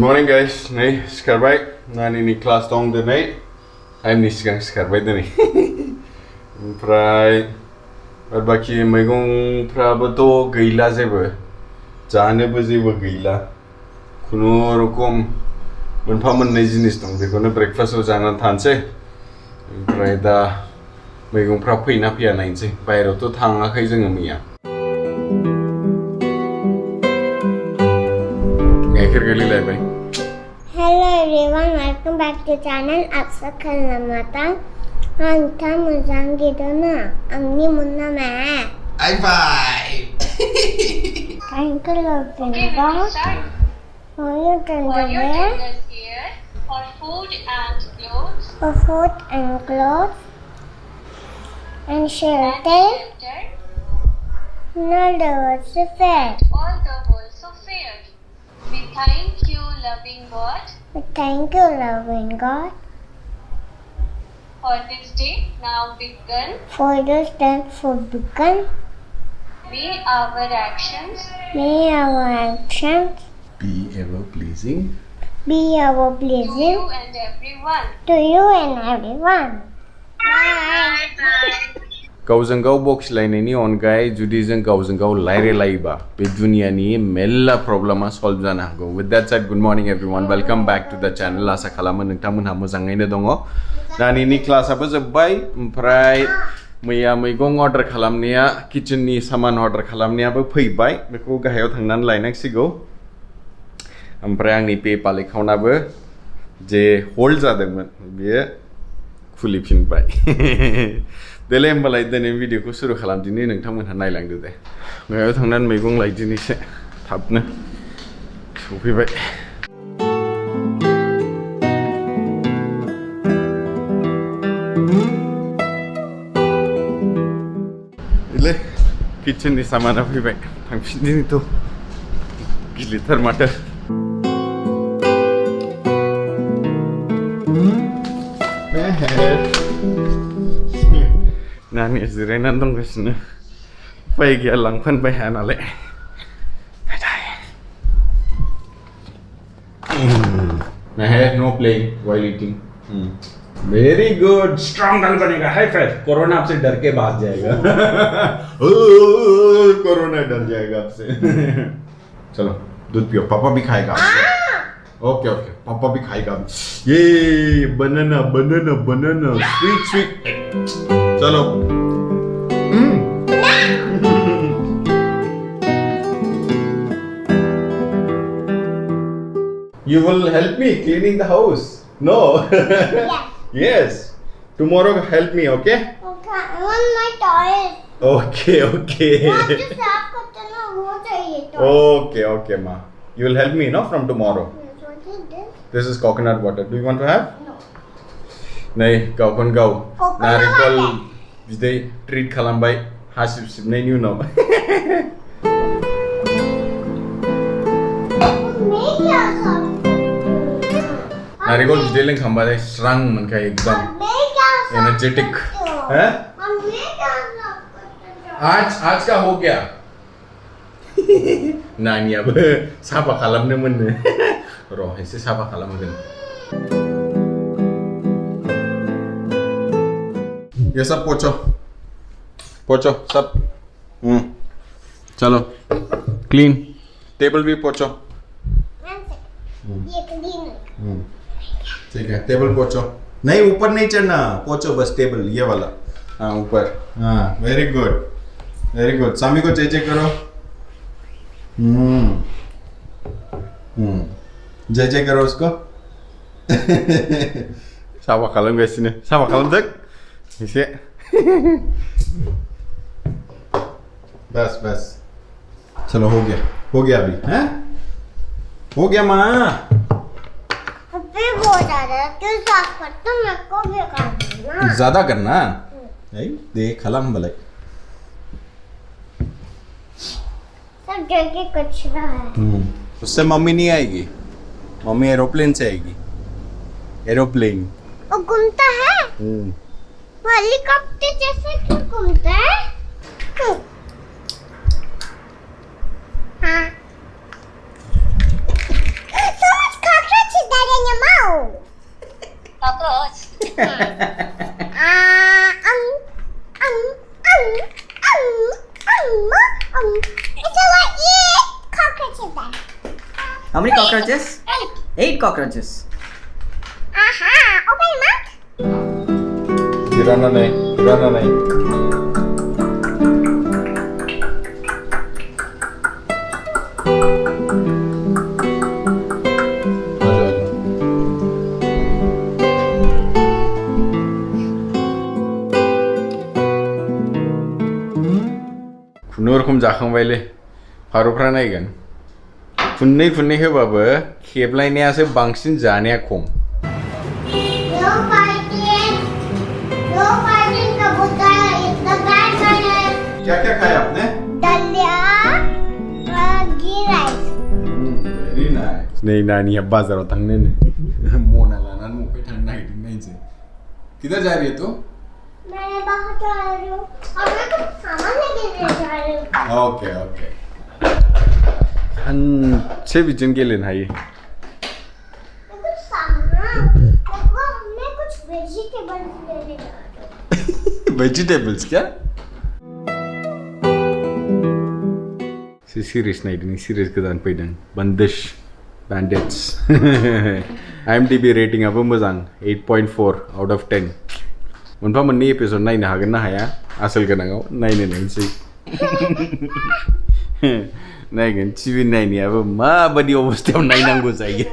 morning guys. Nay skarbai. Nani ni class dong de nay. I'm ni sigang skarbai de nay. Oमफ्राय बाकी मैगंफ्राबोथ' गैला जेबो जानोबो जेबो गैला खुनुरुखुम मोनफा मोननै जिनिस दं बेखौनो ब्रेकफास्टआव जानानै थानोसै ओमफ्राय दा मैगंफ्रा फैना फैया नायनोसै बाहेरायावथ' थाङाखै जोङो मैया गाइखेर गोलैलायबाय Hello everyone, welcome back to channel. आपसे खलनामाता अंता मुझांगी दोना अंगी मुन्ना मैं High five. Thank you loving God for your tender here for food and clothes and shelter and all the words of fair. all the worlds of fair. We thank you, loving God, Thank you loving God for this day now begun. for this time for begun. May our actions May our actions Be ever pleasing. be ever to pleasing you and everyone. to you and everyone. Bye. गावजों गाव बखिलायनायनि अनगायै जुदि जों गावजों गाव रायलायोबा बे दुनियानि मेल्ला प्रब्लेमा सल्भ जानो हागौ with that said good morning everyone welcome back to the channel आसा खालामो नोंथांमोनहा मोजाङैनो दङ दानिनि क्लासआबो जोब्बाय ओमफ्राय मैया मैगं अर्डार खालामनाया किचेननि सामान अर्डार खालामनायाबो फैबाय बेखौ गाहायाव थांनानै लायनांसिगौ ओमफ्राय आंनि पेपाल एकाउन्टआबो जे होल्ड जादोंमोन बेयो खुलिफिनबाय देलाय होमबालाय दिनै भिडिअखौ सुरु खालामदिनि नोंथांमोनहा नायलांदो दे गाहायाव थांनानै मैगं लायदिनिसै थाबनो सफैबाय इले किचेननि सामाना फैबाय थांफिनदिनिथ' गिलिरथार माथो नानिया जिरायनानै दंगासिनो उफाय गैया लांफानोबो हाया नालाय know playing while eating very good strong done बनेगा हाई फाइव कोरोना आपसे डर के भाग जाएगा कोरोना डर जाएगा आपसे चलो दूध पियो पापा भी खाएगा ओके ओके पापा भी खाएगा ये बनाना बनाना बनाना स्वीट स्वीट चलो You will help me cleaning the house? No. Yes. Tomorrow help me, okay? Okay, I want my toys. Okay, okay. मुझे साफ करना वो चाहिए तो. Okay, okay, ma. You will help me, no, from tomorrow. What is this? This is coconut water. Do you want to have? No. Nee, gaw kon gaw. Coconut Narikol water. biday treat खालामबाय हासिब सिबनायनि उनाव. मैं क्या साफ नारिकल बिदै लोंखांबाथाय स्रां मोनखायो एकदम मैं क्या साफ एनर्जेटिक हैं? हैं मैं क्या साफ करता आज का हो गया नानियाबो साफा खालामनो मोननो र' एसे साफा खालामगोन ये सब पोछो पोछो सब चलो क्लीन टेबल भी पोछो ये क्लीन है. ठीक है टेबल पोछो नहीं ऊपर नहीं चढ़ना पोछो बस टेबल ये वाला हाँ ऊपर हाँ वेरी गुड सामी को चेक करो जय करो उसको साफा खालामगासिनो साफा खालामदों एसे बस चलो हो गया अभी हैं हो गया माँ अबे बहुत ज़्यादा क्यों साफ करता हूँ मेरे को भी करना ज्यादा करना नहीं देख खलम भले सब जगह कचरा है. उससे मम्मी नहीं आएगी मम्मी एरोप्लेन से आएगी एरोप्लेन वो घूमता है हेलीकॉप्टर जैसे क्यों घूमता है? हाँ समझ खा caranya mau. Cockroach. It's a lot. Cockroaches there. How many cockroaches? 8 cockroaches. Aha! Open your mouth. Kirana nahi. खुनुरुखुम जाखांबायलै फारौफ्रा नायगोन खुन्नै होबाबो खेबलायनायासो बांसिन जानाया खम No fighting. No fighting कबूतर. It's the bad color. क्या खाया आपने दलिया ghee rice. Very nice. नै नानीया बाजाराव थांनो नो मना लानानै मफाय थांनो नागिरदों नायनोसै किधर जा रही है तू मैं बाहर जा रही हूँ और मैं कुछ सामान लेके जा रही हूँ ओके सानसे बिदिनो गेलेनो हायो मैं कुछ सामान मैं कुछ वेजिटेबल्स लेने जा रही हूँ वेजिटेबल्स क्या सीरीज नायदों सीरीज गोदान फैदों बंदिश bandits IMDb रेटिंगाबो मोजां 8.4 out of 10 मोनफा मोननै एपिसोड नायनो हागोन ना हाया आसोल गोनाङाव नायनोसै नायगोन टिभि नायनायाबो माबायदि अबस्थायाव नायनांगौ जायो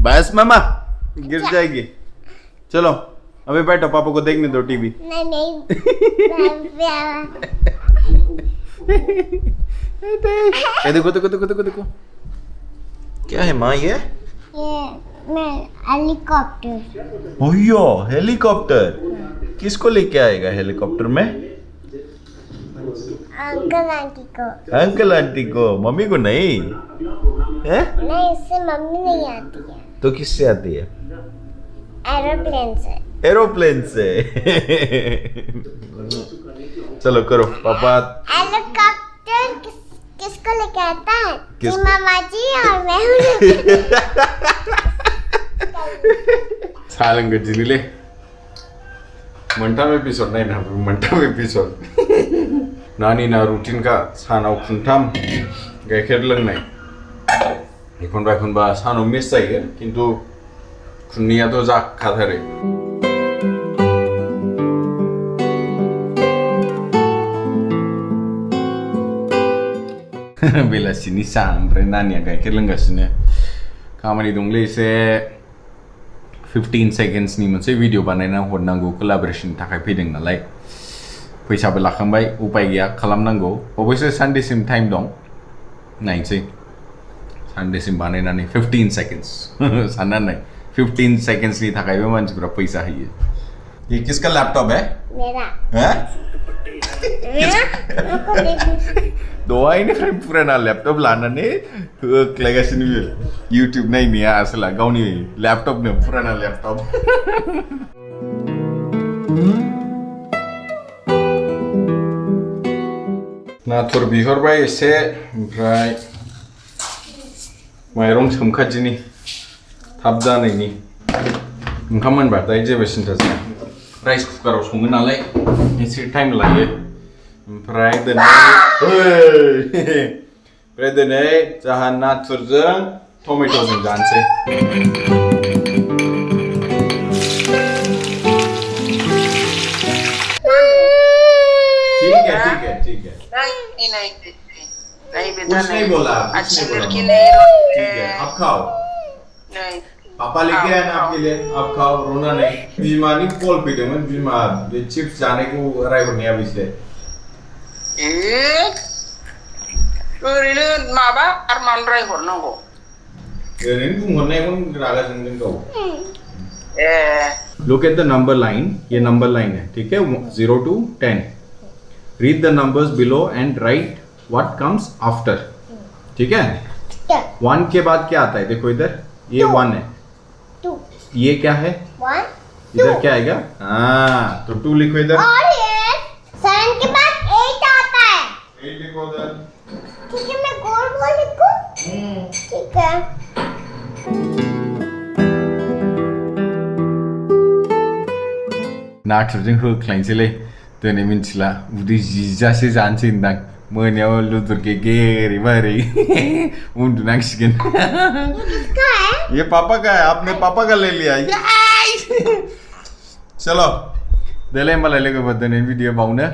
बस मामा गिर जाएगी चलो अबे बैठो पापा को देखने दो टीवी नहीं देखो क्या है माँ ये मैं हेलीकॉप्टर ओयो हेलीकॉप्टर किसको लेके आएगा हेलीकॉप्टर में अंकल आंटी को मम्मी को नहीं है नहीं इससे मम्मी नहीं आती है तो किससे आती है एरोप्लेन से चलो करो पापा हेलीकॉप्टर किसको लेके आता है किसको? मामा जी और मैं हूँ सालंग जिनिले मोनथाम एपिसोड नायना मोनथाम एपिसोड नानी ना रुटीन का सानाव खुंथाम गाइखेर लोंनाय एखनबा सानाव मिस जायो किन्तु खुन्नैयाथ' जाखाथारो बेलासिनि सा ओमफ्राय नानिया गाइखेर लोंगासिनो खामानि दंलै एसे 15 सेकेन्ड्सनि मोनसे भिडिअ बानायना हरनांगौ कोलाबरेशननि थाखाय फैदों नालाय फैसाबो लाखांबाय उपाय गैया खालामनांगौ अबयसे सानडेसिम टाइम दं नायनोसै सानडेसिम बानायनानै 15 सेकेन्ड्स साननानै 15 सेकेन्ड्सनि थाखायबो मानसिफ्रा फैसा होयो ये किसका लैपटॉप है मेरा हैं मेरा दहायनिफ्राय पुराना लैपटॉप लानानै होख्लायगासिनो बियो यूट्यूब नायनाया आसोला गावनि लैपटॉपनो पुराना लैपटॉप नाथुर बिहरबाय एसे ओमफ्राय माइरं सोमखादिनि थाब जानायनि ओंखाम मोनबाथाय जेबो सिन्था जाया राइस कुकाराव सङो नालाय एसे टाइम लायो ओमफ्राय दिनै जाहा नाथुरजों टमेट'जों जानोसै ठीक है कुछ नहीं बोला ठीक है आप खाओ पापा लेके आए ना आपके लिए आप खाओ रोना नहीं बीमानी कॉल पे दे बीमार ये चिप्स जाने को रायहरनाया बिसले ओरैनो माबा आरो मानद्राय हरनांगौ ओरैनो बुंहरनायखौनो रागा जोंदों गाव a look at the number line ये नंबर लाइन है ठीक है 0 to 10 read the numbers below and write what comes after ठीक है 1 के बाद क्या आता है देखो इधर ये 1 है 2 ये क्या है 1 इधर क्या आएगा हाँ तो 2 लिखो इधर और ये 7 के बाद 8 आता है 8 लिखो उधर ठीक है मैं गोल गोल लिखूं ठीक है नाथुरजों होख्लायनोसैलै दिनै मिन्थिला उदै जिजासे जानोसै होनदां मोनायाव लुदुर गेगेरैबा ओरै उन्दुनांसिगोन किसका है ये पापा का है आपने पापा का ले लिया चलो देलाय होमबालाय लोगोफोर दिनैनि भिडिअ बावनो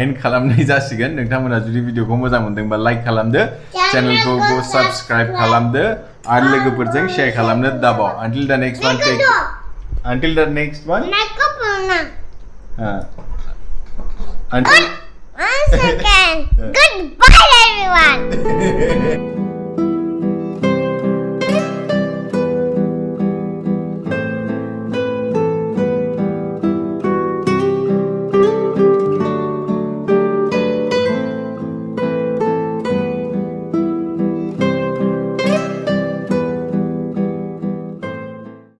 एन्ड खालामनाय जासिगोन नोंथांमोना जुदि भिडिअखौ मोजां मोनदोंबा लाइक खालामदो चेनेलखौ साबस्क्राइब खालामदो आरो लोगोफोरजों शेयार खालामनो दाबाव until the next one One second. Goodbye, everyone.